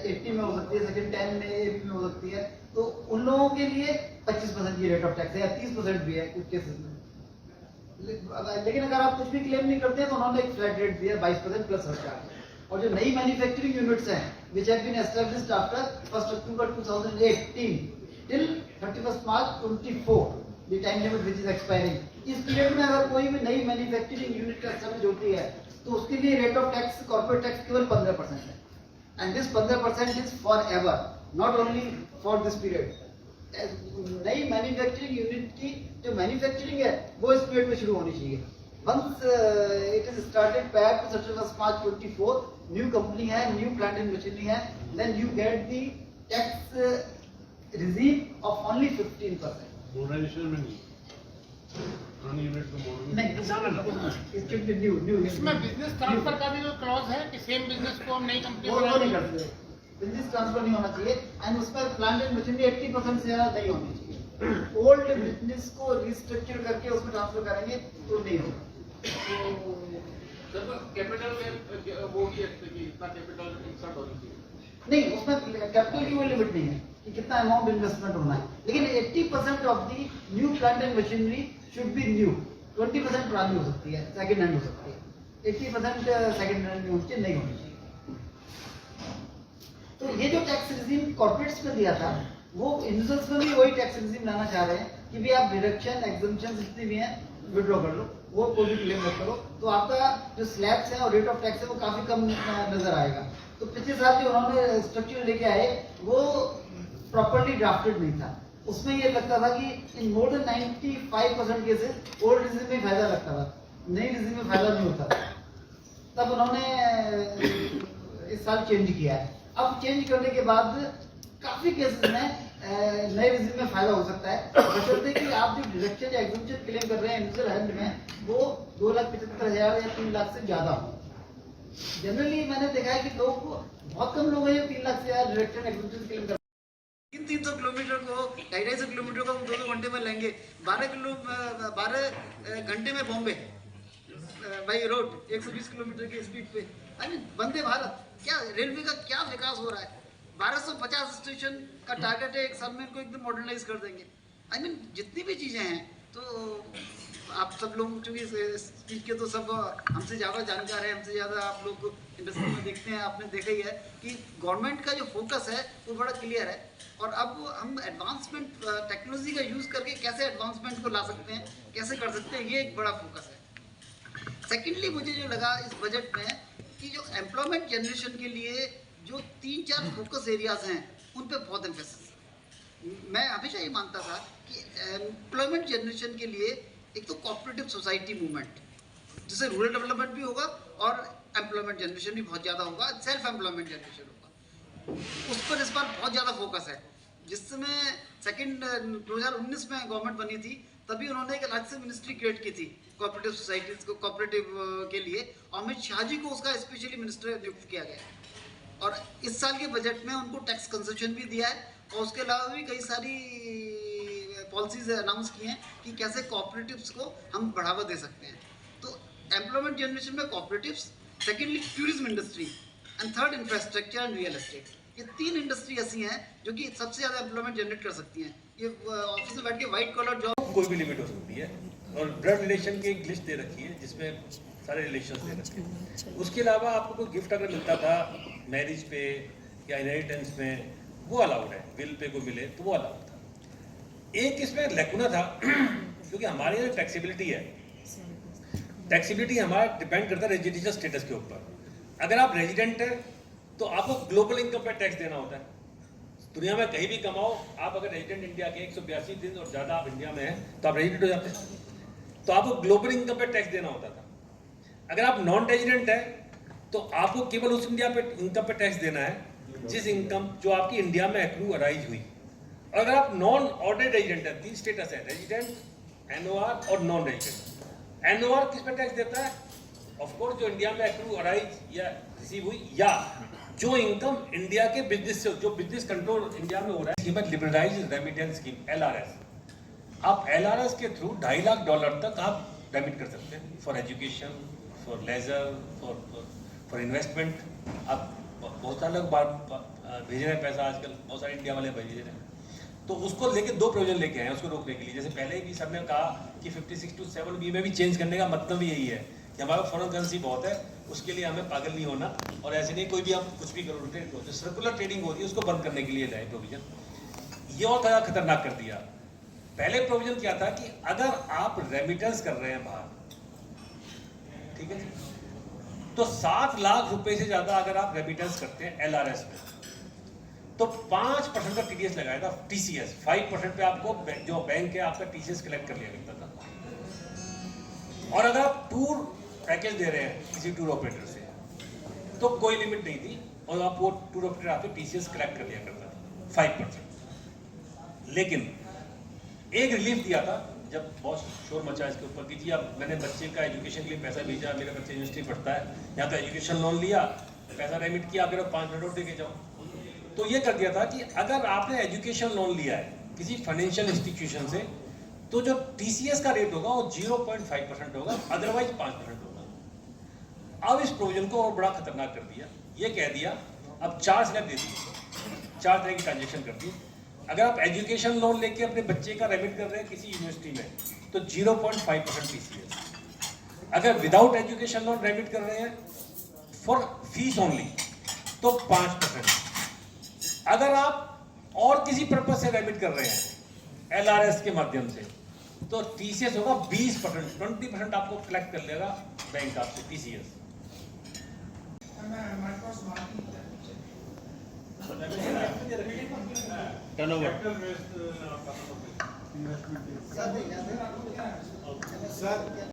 80 में हो सकती है, सेक्शन 10 में AP में हो सकती है, तो उन लोगों के लिए 25% की रेट ऑफ टैक्स है या 30% भी है कुछ केसेस में। लेकिन अगर आप कुछ भी क्लेम नहीं करते हैं तो उन्होंने एक फ्लैट रेट दिया 22% प्लस सरचार्ज। और जो नई मैन्युफैक्चरिंग यूनिट्स हैं which have been established after 1 October 2018 till 31 March 24, the time limit which is expiring, इस पीरियड में अगर कोई भी नई मैन्युफैक्चरिंग यूनिट का एस्टैब्लिश होती है तो उसके लिए rate of tax corporate tax केवल 15% है। And this 15% is for ever, not only for this period. नई मैन्युफैक्चरिंग यूनिट की जो मैन्युफैक्चरिंग है वो इस पीरियड में शुरू होनी चाहिए। Once it is started prior to 31 March 24, new company है, न्यू प्लांट एंड मशीनरी है, then you get the tax receive of only 15%। Modernisation में नहीं, पुरानी यूनिट में नहीं, it should be new इसमें बिजनेस ट्रांसफर का भी जो क्लॉज है कि सेम बिजनेस को हम नई कंपनी वो नहीं कर सकते, बिजनेस ट्रांसफर नहीं होना चाहिए। एंड उस पर प्लांट एंड मशीनरी 80% से ज्यादा नहीं होनी चाहिए। ओल्ड बिजनेस को रिस्ट्रक्चर करके उसमें ट्रांसफर करेंगे तो नहीं होगा। कैपिटल में वो भी है कि इतना कैपिटल इंसर्ट होनी चाहिए। नहीं, उसमें कैपिटल की कोई लिमिट नहीं है कि कितना अमाउंट इन्वेस्टमेंट होना है, लेकिन 80% of the new plant and machinery should be new. 20% पुरानी हो सकती है, सेकंड हैंड हो सकती है, 80% सेकंड हैंड नहीं होनी चाहिए। तो ये जो टैक्स रिजीम कॉर्पोरेट्स में दिया था, वो इंडिविजुअल्स में भी वही टैक्स रिजीम लाना चाह रहे हैं कि भी आप डिडक्शन एग्जम्पशन जितनी भी हैं विड्रॉ कर लो, वो कोई भी क्लेम मत करो, तो आपका जो स्लैब्स है और रेट ऑफ टैक्स है वो काफी कम नजर आएगा। तो पिछले साल जो उन्होंने स्ट्रक्चर लेके आए वो प्रॉपर्ली ड्राफ्टेड नहीं था। उसमें ये लगता था कि in more than 95% cases old regime में फायदा लगता था, नई रिजीम में फायदा नहीं होता। तब उन्होंने इस साल चेंज किया है। अब चेंज करने के बाद काफी केसेस में नए रिजीम में फायदा हो सकता है, बशर्ते कि आप जो डिडक्शन या एग्जम्पशन क्लेम कर रहे हैं इंडिविजुअल हैंड में वो 2,75,000 या 3 लाख से ज्यादा हो। जनरली मैंने देखा है कि लोग बहुत कम लोग हैं जो 3 लाख से ज्यादा डिडक्शन एग्जम्पशन क्लेम कर 300 किलोमीटर को 250 किलोमीटर को हम 2 घंटे में लेंगे। 12 घंटे में बॉम्बे बाई रोड 120 किलोमीटर की स्पीड पे। आई मीन वंदे भारत, क्या रेलवे का क्या विकास हो रहा है। 1250 स्टेशन का टारगेट है, एक साल में इनको एकदम मॉडर्नाइज कर देंगे। आई मीन जितनी भी चीजें हैं, तो आप सब लोग चूंकि इस चीज के तो सब हमसे ज़्यादा जानकार है, हमसे ज़्यादा आप लोग इंडस्ट्री में देखते हैं, आपने देखा ही है कि गवर्नमेंट का जो फोकस है वो बड़ा क्लियर है। और अब हम एडवांसमेंट टेक्नोलॉजी का यूज़ करके कैसे एडवांसमेंट को ला सकते हैं, कैसे कर सकते हैं, ये एक बड़ा फोकस है। सेकेंडली मुझे जो लगा इस बजट में कि जो एम्प्लॉयमेंट जनरेशन के लिए जो 3-4 फोकस एरियाज हैं उन पे बहुत एम्फेसिस। मैं हमेशा ये मानता था कि एम्प्लॉयमेंट जनरेशन के लिए एक तो कोऑपरेटिव सोसाइटी मूवमेंट, जिससे रूरल डेवलपमेंट भी होगा और एम्प्लॉयमेंट जनरेशन भी बहुत ज़्यादा होगा, सेल्फ एम्प्लॉयमेंट जनरेशन होगा, उस पर इस बार बहुत ज़्यादा फोकस है। जिसमें 2019 में गवर्नमेंट बनी थी तभी उन्होंने एक अलग से मिनिस्ट्री क्रिएट की थी कोऑपरेटिव सोसाइटीज़ को, कोऑपरेटिव के लिए। अमित शाह जी को उसका स्पेशली मिनिस्टर नियुक्त किया गया है। और इस साल के बजट में उनको टैक्स कंसेशन भी दिया है और उसके अलावा भी कई सारी पॉलिसीज अनाउंस की हैं कि कैसे कोऑपरेटिव्स को हम बढ़ावा दे सकते हैं। तो एम्प्लॉयमेंट जनरेशन में cooperatives, secondly tourism industry and third infrastructure and real estate, ये 3 इंडस्ट्री ऐसी हैं जो कि सबसे ज़्यादा एम्प्लॉयमेंट जनरेट कर सकती हैं। ये ऑफिस में बैठ के व्हाइट कॉलर जॉब कोई भी लिमिट हो सकती है। और ब्लड रिलेशन की एक लिस्ट दे रखी है जिसमें सारे रिलेशन दे रखे हैं। उसके अलावा आपको कोई गिफ्ट अगर मिलता था मैरिज पे या इनहेरिटेंस में, वो अलाउड है। विल पे को मिले तो वो अलाउड था। एक इसमें लैकुना था क्योंकि हमारे यहाँ टैक्सेबिलिटी है, टैक्सेबिलिटी हमारा डिपेंड करता है रेजिडेंशियल स्टेटस के ऊपर। अगर आप रेजिडेंट है तो आपको ग्लोबल इनकम पे टैक्स देना होता है। दुनिया में कहीं भी कमाओ, आप अगर रेजिडेंट इंडिया के 182 दिन और ज़्यादा आप इंडिया में हैं तो आप रेजिडेंट हो जाते हैं, तो आपको ग्लोबल इनकम पे टैक्स देना होता था। अगर आप नॉन रेजिडेंट है तो आपको केवल उस इंडिया पे इनकम पे टैक्स देना है जिस इनकम जो आपकी इंडिया में एक्रू अराइज हुई। और अगर आप नॉन ऑर्डिनरी रेजिडेंट है, 3 स्टेटस है, रेजिडेंट, एनओआर और नॉन रेजिडेंट। एनओआर किस पे टैक्स देता है? ऑफ कोर्स जो इंडिया में एक्रू अराइज या रिसीव हुई, या जो इनकम इंडिया के बिजनेस से, जो बिजनेस कंट्रोल इंडिया में हो रहा है, कीमत लिबरलाइज्ड रेमिटेंस स्कीम एलआरएस। आप एलआरएस के थ्रू $2.5 लाख तक आप रेमिट कर सकते हैं for education, for leisure, for investment. आप बहुत सारे लोग भेज रहे हैं पैसा आजकल, बहुत सारे इंडिया वाले भेज रहे हैं। तो उसको लेके 2 प्रोविजन लेके आए हैं उसको रोकने के लिए। जैसे पहले भी सर ने कहा कि 56(2)(7)B में भी चेंज करने का मतलब भी यही है कि हमारा फॉरेन करेंसी बहुत है, उसके लिए हमें पागल नहीं होना, और ऐसे नहीं कोई भी आप कुछ भी करो, जो सर्कुलर ट्रेडिंग होती है उसको बंद करने के लिए लाए प्रोविजन। ये और ज़्यादा खतरनाक कर दिया। पहले प्रोविजन क्या था कि अगर आप रेमिटेंस कर रहे हैं बाहर, ठीक है, तो 7 लाख रुपए से ज्यादा अगर आप रेमिटेंस करते हैं एलआरएस में, तो 5% का टीडीएस लगाएगा, टीसीएस 5% पे आपको जो बैंक है आपका टीसीएस कलेक्ट कर लिया करता था। और अगर आप टूर पैकेज दे रहे हैं किसी टूर ऑपरेटर से, तो कोई लिमिट नहीं थी, और आप वो टूर ऑपरेटर आपसे टीसीएस कलेक्ट कर लिया करता था 5%। लेकिन एक रिलीफ दिया था जब बहुत शोर मचा इसके ऊपर कि जी अब मैंने बच्चे का एजुकेशन के लिए पैसा भेजा, मेरा बच्चा यूनिवर्सिटी पढ़ता है, या तो एजुकेशन लोन लिया, पैसा रेमिट किया, अगर 5 मिनट और दे के जाओ। तो ये कर दिया था कि अगर आपने एजुकेशन लोन लिया है किसी फाइनेंशियल इंस्टीट्यूशन से, तो जो टीसीएस का रेट होगा वो 0.5% होगा, अदरवाइज 5% होगा। अब इस प्रोविजन को और बड़ा खतरनाक कर दिया, ये कह दिया अब 4 स्लैब दे दी, 4 तरह की ट्रांजेक्शन कर दी। अगर आप एजुकेशन लोन लेके अपने बच्चे का रेमिट कर रहे हैं किसी यूनिवर्सिटी में, तो 0.5% टीसीएस। अगर विदाउट एजुकेशन लोन रेमिट कर रहे हैं फॉर फीस ओनली, तो 5%। अगर आप और किसी पर्पज से रेमिट कर रहे हैं एलआरएस के माध्यम से, तो टीसीएस होगा 20%, 20% आपको कलेक्ट कर लेगा बैंक आपसे टीसीएस।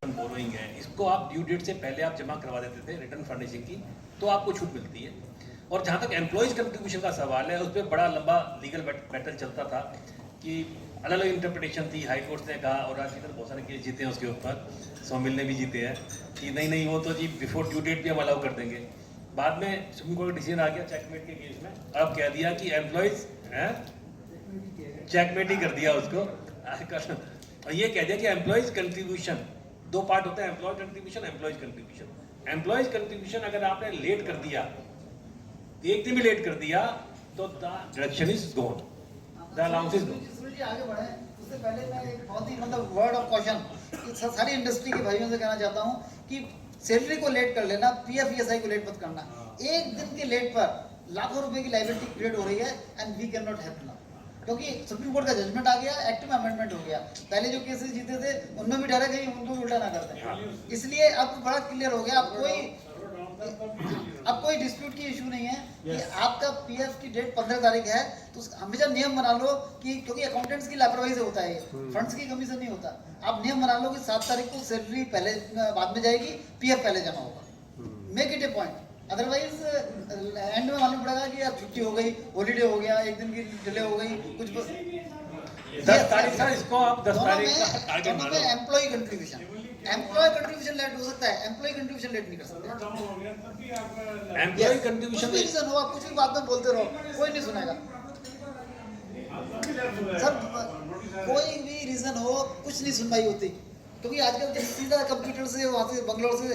बोरोइंग है, इसको आप ड्यू डेट से पहले आप जमा करवा देते थे रिटर्न फर्निशिंग की, तो आपको छूट मिलती है। और जहाँ तक एम्प्लॉयज कंट्रीब्यूशन का सवाल है, उस पर बड़ा लंबा लीगल बैटल चलता था कि अलग अलग इंटरप्रिटेशन थी। हाई कोर्ट ने कहा, और आज तक बहुत सारे केस जीते हैं उसके ऊपर, सौमिल ने भी जीते हैं कि नहीं नहीं वो तो जी बिफोर ड्यू डेट भी हम अलाउ कर देंगे। बाद में सुप्रीम कोर्ट का डिसीजन आ गया चेकमेट के केस में, अब कह दिया कि एम्प्लॉयज चेकमेट ही कर दिया उसको। और ये कह दिया कि एम्प्लॉयज कंट्रीब्यूशन, 2 पार्ट होता है, employ contribution, employees contribution. Employees contribution अगर आपने लेट कर दिया, एक दिन भी लेट कर दिया, तो the deduction is gone, the allowance is gone. आगे बढ़े उससे पहले मैं एक बहुत ही मतलब वर्ड ऑफ कॉशन सारी इंडस्ट्री के भाइयों से कहना चाहता हूँ कि सैलरी को लेट कर लेना, पीएफ ईएसआई को लेट मत करना। एक दिन के लेट पर लाखों रुपए की लायबिलिटी क्रिएट हो रही है, and we can not have now, क्योंकि सुप्रीम कोर्ट का जजमेंट आ गया, एक्ट में अमेंडमेंट हो गया। पहले जो केसेस जीते थे उनमें भी डरा कहीं उनको भी उल्टा ना कर दें, इसलिए अब बड़ा क्लियर हो गया। अब कोई डिस्प्यूट की इशू नहीं है कि आपका पीएफ की डेट 15 तारीख है, तो हमेशा नियम बना लो कि, क्योंकि अकाउंटेंट्स की लापरवाही से होता है, फंड्स की कमी से नहीं होता। आप नियम बना लो कि 7 तारीख को सैलरी पहले बाद में जाएगी, पीएफ पहले जमा होगा। Make it A point, otherwise and में मालूम पड़ेगा कि यार छुट्टी हो गई, हॉलीडे हो गया, एक दिन की डिले हो गई, कुछ 10 तारीख सर, इसको आप 10 तारीख का टारगेट मान लो। एम्प्लॉय कंट्रीब्यूशन लेट हो सकता है, एम्प्लॉय कंट्रीब्यूशन लेट नहीं कर सकते। एम्प्लॉय कंट्रीब्यूशन कुछ भी रीजन हो, आप कुछ भी बात में बोलते रहो, कोई नहीं सुनेगा सर। कोई भी रीजन हो, कुछ नहीं सुनवाई होती, क्योंकि आजकल तो सीधा कंप्यूटर से वहाँ से बंगलोर से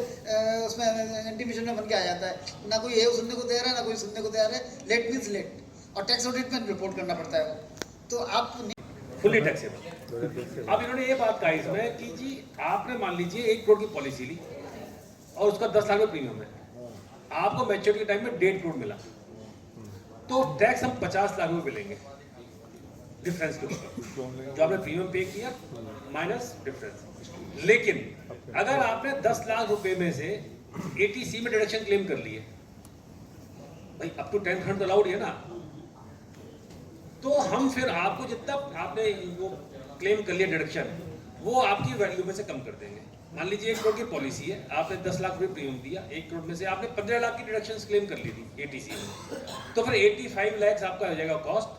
उसमें इंटीमेशन में बन के आ जाता है, ना कोई ये सुनने को तैयार है, ना कोई सुनने को तैयार है। लेट मीन्स लेट, और टैक्स ऑडिट में रिपोर्ट करना पड़ता है वो, तो आप फुली टैक्सेबल। अब इन्होंने ये बात कहा इसमें कि जी आपने मान लीजिए 1 करोड़ की पॉलिसी ली और उसका 10 लाख में प्रीमियम है, आपको मैच्योरिटी टाइम में 1.5 करोड़ मिला, तो टैक्स हम 50 लाख रुपए मिलेंगे डिफरेंस के ऊपर, जो आपने प्रीमियम पे किया माइनस डिफरेंस। लेकिन अगर आपने 10 लाख रुपए में से एटीसी में डिडक्शन क्लेम कर लिए, भाई अप टू 10% तो अलाउड है ना, तो हम फिर आपको जितना आपने वो क्लेम कर लिया डिडक्शन, वो आपकी वैल्यू में से कम कर देंगे। मान लीजिए 1 करोड़ की पॉलिसी है, आपने 10 लाख रुपए प्रीमियम दिया, 1 करोड़ में से आपने 15 लाख की डिडक्शन क्लेम कर ली थी एटीसी में, तो फिर 85 लाख आपका हो जाएगा कॉस्ट,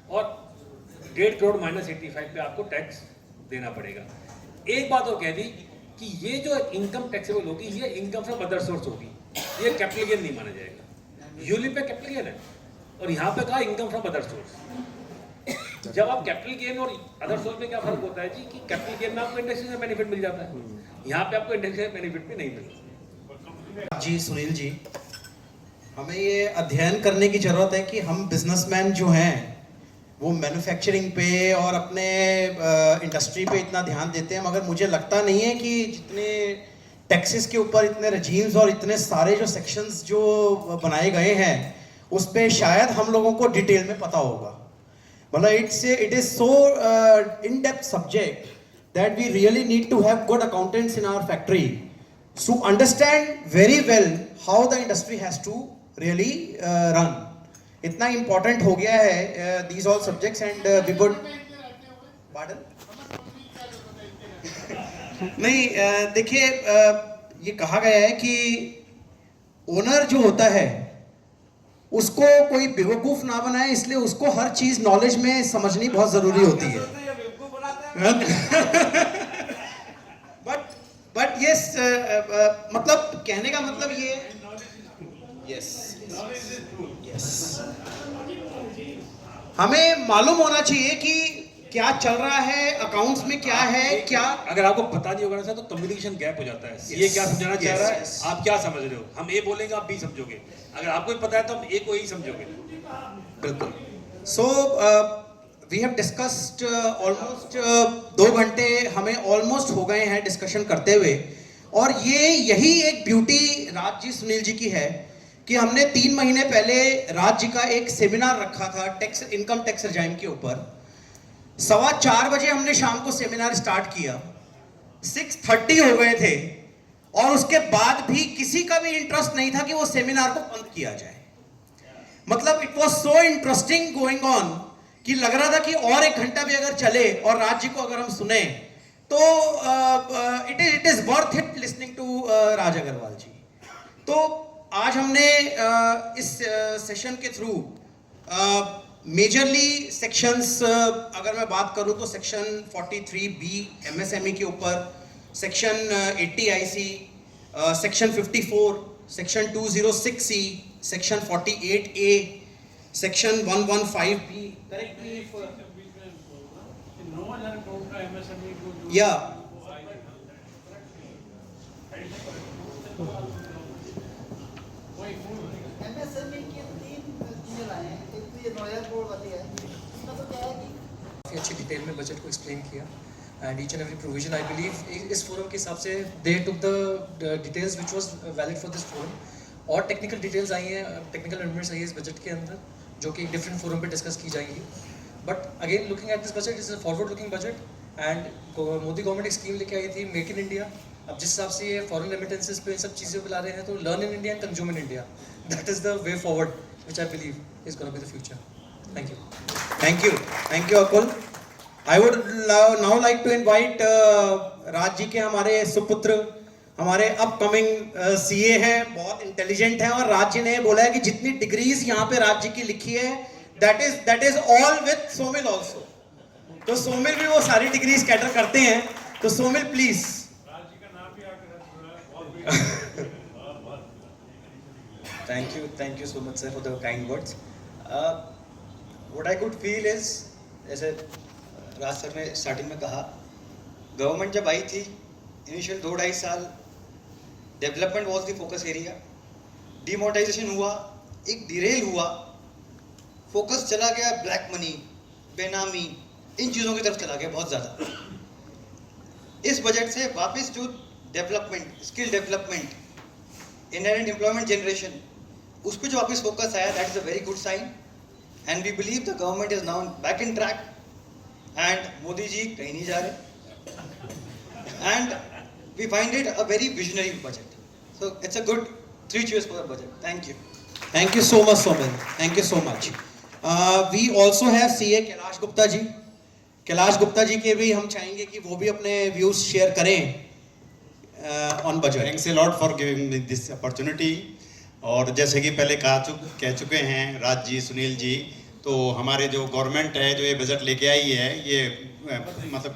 और 1.5 करोड़ माइनस 85 पे आपको टैक्स देना पड़ेगा। एक बात और कह दी कि ये जो इनकम टैक्सेबल होगी ये इनकम फ्रॉम अदर सोर्स होगी, ये कैपिटल गेन नहीं माना जाएगा। यूलिप पे कैपिटल गेन है और यहाँ पे कहा इनकम फ्रॉम अदर सोर्स। जब आप कैपिटल गेन और अदर सोर्स में क्या फर्क होता है जी कि कैपिटल गेन में आपको इंडस्ट्री से बेनिफिट मिल जाता है, यहाँ पे आपको इंडस्ट्री से बेनिफिट भी नहीं मिलता। जी सुनील जी, हमें ये अध्ययन करने की जरूरत है कि हम बिजनेसमैन जो हैं वो मैन्युफैक्चरिंग पे और अपने इंडस्ट्री पे इतना ध्यान देते हैं, मगर मुझे लगता नहीं है कि जितने टैक्सेस के ऊपर इतने रजीम्स और इतने सारे जो सेक्शंस जो बनाए गए हैं उस पे शायद हम लोगों को डिटेल में पता होगा। मतलब it is so in depth subject that we really need to have good accountants in our factory to understand very well how the industry has to really run. इतना इम्पोर्टेंट हो गया है these all subjects and we would pardon नहीं देखिए ये कहा गया है कि ओनर जो होता है उसको कोई बेवकूफ ना बनाए, इसलिए उसको हर चीज नॉलेज में समझनी बहुत जरूरी होती है। बट यस मतलब कहने का मतलब ये यस हमें मालूम होना चाहिए कि क्या चल रहा है अकाउंट्स में, क्या है क्या। अगर आपको पता नहीं होगा ना तो कम्युनिकेशन गैप हो जाता है। ये क्या समझाना चाह रहा है, आप क्या समझ रहे हो, हम ए बोलेंगे आप बी समझोगे, अगर आपको भी पता है तो हम ए को ही समझोगे। बिल्कुल। So we have discussed almost 2 घंटे हमें ऑलमोस्ट हो गए हैं डिस्कशन करते हुए, और यही एक ब्यूटी राज जी सुनील जी की है कि हमने 3 महीने पहले राज जी का एक सेमिनार रखा था टैक्स इनकम टैक्स रजाइम के ऊपर। 4:15 बजे हमने शाम को सेमिनार स्टार्ट किया, 6:30 हो गए थे और उसके बाद भी किसी का भी इंटरेस्ट नहीं था कि वो सेमिनार को बंद किया जाए। मतलब it was so interesting going on कि लग रहा था कि और 1 घंटा भी अगर चले और राज जी को अगर हम सुने तो it is worth it listening to Raj Agarwal ji. तो आज हमने इस सेशन के थ्रू मेजरली सेक्शंस अगर मैं बात करूं तो सेक्शन 43B MSME के ऊपर, section 80 IC, section 54, section 206C, section 48A, section 115B, correctly या MSME की 3 चीजें लाए हैं। एक तो ये नोयर बोर्ड वाली है, इसमें तो क्या है कि काफ़ी अच्छी डिटेल में बजट को एक्सप्लेन किया and each and every provision I believe इस फोरम के हिसाब से they took the details which was valid for this forum. और टेक्निकल डिटेल्स आई हैं, टेक्निकल अमेंडमेंट्स आई है इस बजट के अंदर जो कि डिफरेंट फोरम पे डिस्कस की जाएंगी। But again looking at this budget is a forward looking budget and Modi government एक स्कीम लेके आई थी मेक इन इंडिया। अब जिस हिसाब से ये फॉरेन रेमिटेंसेस पे इन सब चीज़ों पे ला रहे हैं तो learn in India and consume in India, that is the way forward which I believe is gonna be the future. Thank you. Thank you Akul. I would now like to invite Raj ji के हमारे सुपुत्र, हमारे अपकमिंग CA हैं, बहुत इंटेलिजेंट हैं, और राज जी ने बोला है कि जितनी डिग्रीज यहाँ पे राज जी की लिखी है that is all with Somil also. तो सोमिल भी वो सारी डिग्रीज कैटर करते हैं, तो Somil please. Thank you so much sir for the kind words. What I could feel is, जैसे राज सर ने स्टार्टिंग में कहा, गवर्नमेंट जब आई थी इनिशियल 2-2.5 साल development was the focus area, demonetisation हुआ, एक डिरेल हुआ, फोकस चला गया ब्लैक मनी, बेनामी, इन चीज़ों की तरफ चला गया बहुत ज़्यादा। इस बजट से वापस जो development, skill development, inherent employment generation, उस पर जो वापस फोकस आया, that is a very good sign and we believe the government is now back in track and Modi ji कहीं नहीं जा रहे and we find it a very visionary budget. So it's a good 3 cheers for the budget. Thank you. Thank you so much, Somil. Thank you so much. We also have CA Kailash Gupta ji. Kailash Gupta ji के भी हम चाहेंगे कि वो भी अपने व्यूज शेयर करें on budget. Thanks a lot for giving me this opportunity. और जैसे कि पहले कह चुके हैं राज जी, सुनील जी, तो हमारे जो गवर्नमेंट है जो ये बजट लेके आई है, ये मतलब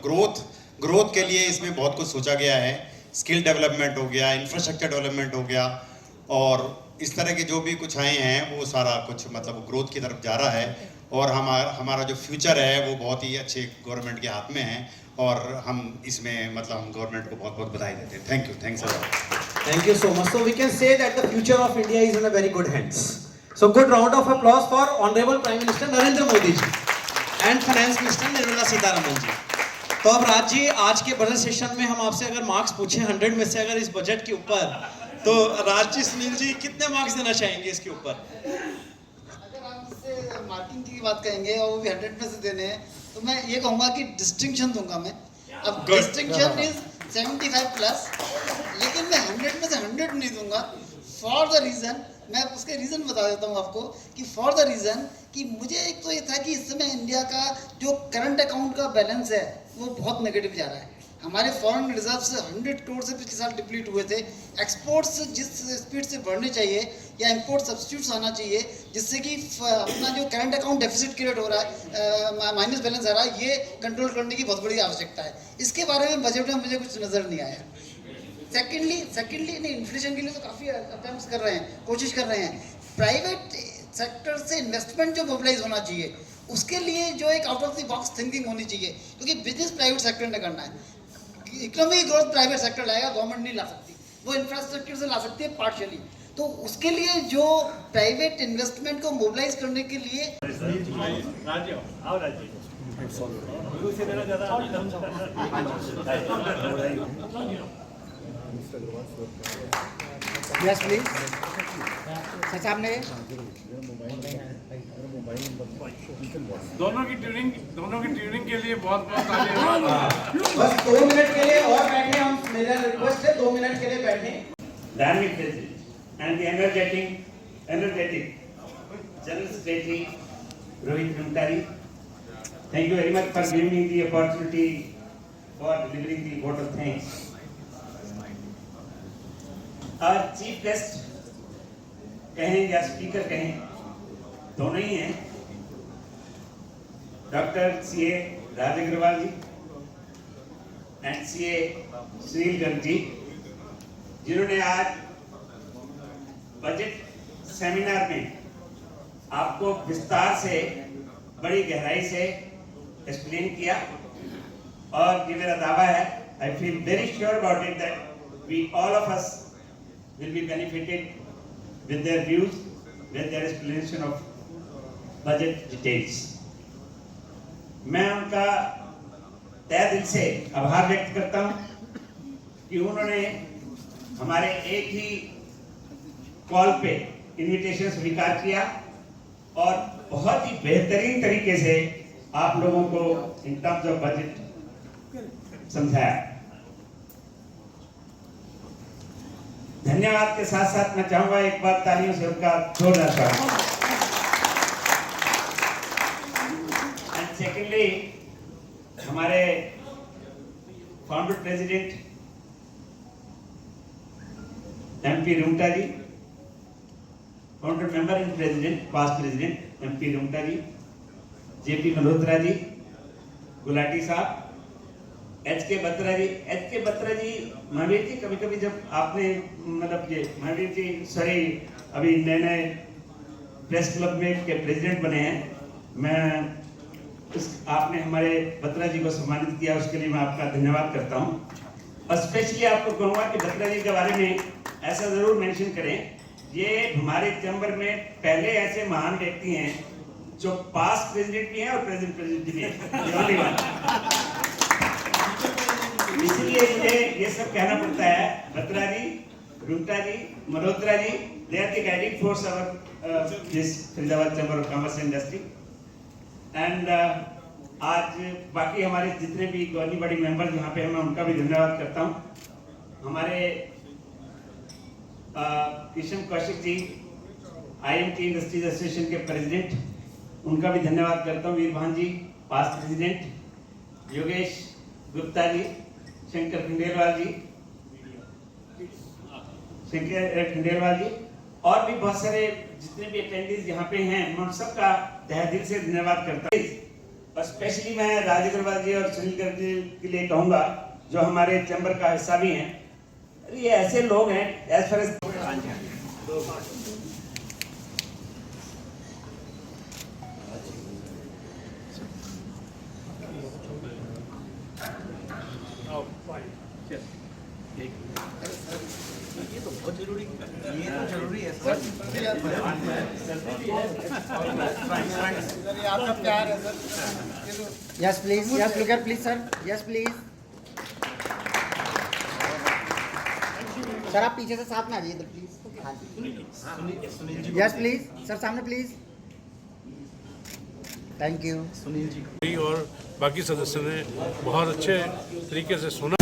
ग्रोथ के लिए इसमें बहुत कुछ सोचा गया है। स्किल डेवलपमेंट हो गया, इंफ्रास्ट्रक्चर डेवलपमेंट हो गया, और इस तरह के जो भी कुछ आए हैं वो सारा कुछ मतलब ग्रोथ की तरफ जा रहा है। और हमारा जो फ्यूचर है वो बहुत ही अच्छे गवर्नमेंट के हाथ में है, और हम इसमें मतलब हम गवर्नमेंट को बहुत बहुत बधाई देते हैं। Thank you, thanks a lot. Thank you so much. So we can say that the future of India is in a very good hands. So good round of applause for Honorable Prime Minister Narendra Modi ji and Finance Minister Nirmala Sitharaman ji. तो अब राज जी, आज के बजट सेशन में हम आपसे अगर मार्क्स पूछें 100 में से अगर इस बजट के ऊपर, तो राज जी, सुनील जी कितने मार्क्स देना चाहेंगे इसके ऊपर? अगर आप इससे मार्किंग की बात कहेंगे और वो भी 100 में से देने हैं, तो मैं ये कहूँगा कि डिस्टिंक्शन दूंगा मैं। अब डिस्टिंक्शन इज 75 प्लस, लेकिन मैं 100 में से 100 नहीं दूंगा, फॉर द रीज़न, मैं उसके रीज़न बता देता हूँ आपको कि फॉर द रीज़न कि मुझे एक तो ये था कि इस समय इंडिया का जो करंट अकाउंट का बैलेंस है वो बहुत नेगेटिव जा रहा है। हमारे फॉरेन रिजर्व 100 करोड़ से पिछले साल डिप्लीट हुए थे। एक्सपोर्ट्स जिस स्पीड से बढ़ने चाहिए या इंपोर्ट सब्स्टिट्यूट्स आना चाहिए, जिससे कि अपना जो करंट अकाउंट डेफिसिट क्रिएट हो रहा है, माइनस बैलेंस आ रहा है, ये कंट्रोल करने की बहुत बड़ी आवश्यकता है। इसके बारे में बजट में मुझे कुछ नज़र नहीं आया। सेकेंडली नहीं, इन्फ्लेशन के लिए तो काफ़ी अटेम्प्ट्स कर रहे हैं, कोशिश कर रहे हैं। प्राइवेट सेक्टर से इन्वेस्टमेंट जो मोबिलाइज होना चाहिए, उसके लिए जो एक out of the box thinking होनी चाहिए, क्योंकि बिजनेस प्राइवेट सेक्टर ने करना है। इकोनॉमिक ग्रोथ प्राइवेट सेक्टर लाएगा, गवर्नमेंट नहीं ला सकती। वो इंफ्रास्ट्रक्चर से ला सकती है पार्शियली। तो उसके लिए जो प्राइवेट इन्वेस्टमेंट को मोबिलाइज करने के लिए यस प्लीज सच आपने दोनों की ट्यूनिंग के लिए बहुत बहुत तालियां। बस 2 मिनट के लिए और बैठे हम, मेरा रिक्वेस्ट है 2 मिनट के लिए बैठे। Dynamic President and the energetic General Secretary Rohit Ramtari, thank you very much for giving me the opportunity for delivering the vote of thanks. Our chief guest कहें या स्पीकर कहें, दोनों ही हैं, doctor CA Raj Agarwal ji and CA Sunil Garg ji, जिन्होंने आज बजट सेमिनार में आपको विस्तार से, बड़ी गहराई से एक्सप्लेन किया। और ये मेरा दावा है, I feel very sure about it that we all of us will be benefited with their views, with their explanation of budget details. मैं उनका तहे दिल से आभार व्यक्त करता हूँ कि उन्होंने हमारे एक ही कॉल पे इनविटेशन स्वीकार किया और बहुत ही बेहतरीन तरीके से आप लोगों को इन टर्म्स ऑफ बजट समझाया। धन्यवाद के साथ साथ मैं चाहूंगा एक बार तालियों से उनका जोरदार स्वागत। एंड सेकेंडली, हमारे founder president MP Rungta ji, founder member and president, past president MP Rungta ji, JP Malhotra ji, Gulati साहब, HK बत्रा जी, महावीर जी, कभी कभी जब आपने मतलब ये महावीर जी सॉरी अभी नए प्रेस क्लब में के प्रेसिडेंट बने हैं, मैं आपने हमारे बत्रा जी को सम्मानित किया, उसके लिए मैं आपका धन्यवाद करता हूं। और स्पेशली आपको कहूँगा कि बत्रा जी के बारे में ऐसा जरूर मेंशन करें, ये हमारे चैम्बर में पहले ऐसे महान व्यक्ति हैं जो पास्ट प्रेसिडेंट भी हैं और प्रेजेंट प्रेसिडेंट भी हैं। इसलिए मुझे ये सब कहना पड़ता है, बत्रा जी, रुंगटा जी, Malhotra ji, they are the guiding force of this Faridabad chamber of commerce and industry. And आज बाकी हमारे जितने भी गवर्निंग बॉडी मेंबर यहाँ पे हैं, मैं उनका भी धन्यवाद करता हूँ। हमारे Kishan Kaushik ji, IMT industries association के प्रेसिडेंट, उनका भी धन्यवाद करता हूँ। वीरभान जी, पास्ट प्रेसिडेंट, योगेश गुप्ता जी, शंकर खंडेलवाल जी, और भी बहुत सारे जितने भी अटेंडीज यहाँ पे हैं, मैं उन सबका तहे दिल से धन्यवाद करता हूँ। और स्पेशली मैं राज अग्रवाल जी और सुनील गर्ग जी के लिए कहूँगा, जो हमारे चैम्बर का हिस्सा भी हैं, ये ऐसे लोग हैं एज फार एज आपका प्यार है sir. Yes please, yes look at please sir, yes please sir, आप पीछे से साथ में आ जाइए इधर प्लीज। हाँ जी, यस प्लीज सर, सामने प्लीज। Thank you. और बाकी सदस्यों ने बहुत अच्छे तरीके से सुना।